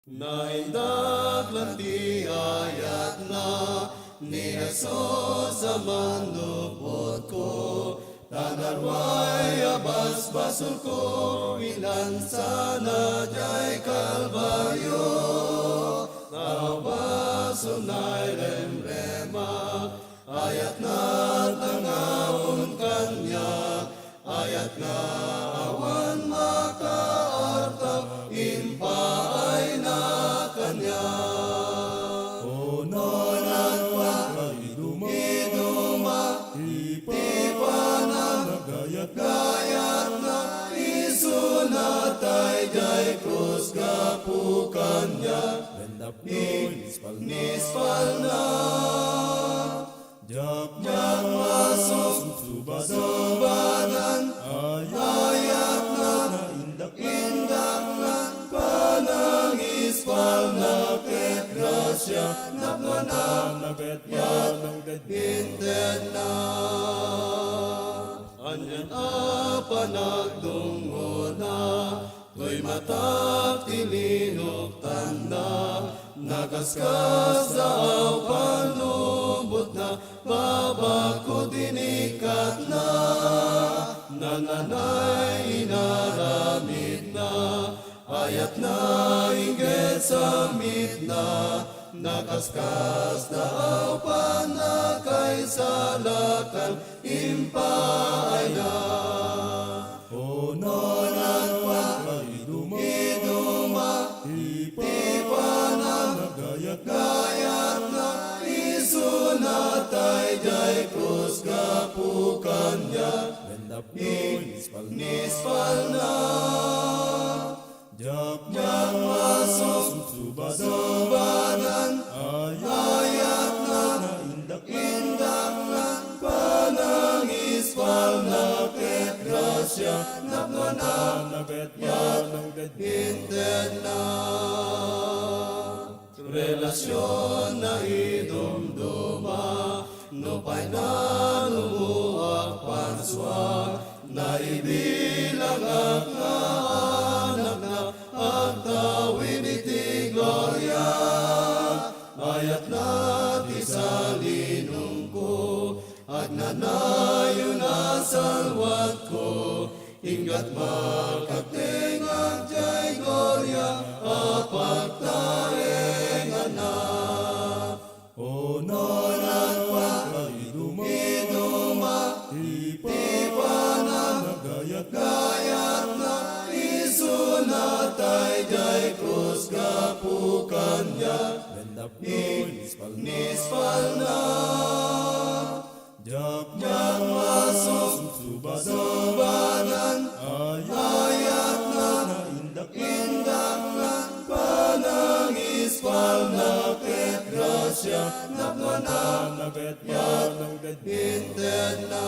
Naindak ti ayat na ni Jesus sa manupot ko. Tanarway abas basul ko, ilan sana jay kalbaryo. Tawabasun ay remrema, ayat na tangaon kanya, ayat na awan makaartaw, impaay na kanya. Onon at pagkaiduma, ipanang gayat na iso na tay jay krus kapukan niya. Nispal na jak masuk subadan ayat na indak na panangispal na ket grasya napana hinted na anyan panagdungo na to'y matak tilinok tanda. Nakaskas daw panubot na, babako dinikat na, nananay inaramid na, ayat na inggit samit na, nakaskas daw panakay sa lakal, impaya. Onon at pagkaiduma, gayat na iso na tay jay krus kapukan niya. Nispal na jak masuk subadan ayat na indak na panangispal na ket grasya napana hinted na. Relasyon na idumduma, nupay na lumuwag panswag, na ibilang ak na anak na agtawin iti gloria. Ayat na ti salinong ko, at nanayo na salwat ko, ingat makagtingag jay gloria, apagtaengan na. Onon at pagkaiduma, ipanang gayat na iso na tay jay krus kapukan niya. Nispal na jak masuk subadan ayat na indak na panangispal na ket grasya napana hinted na.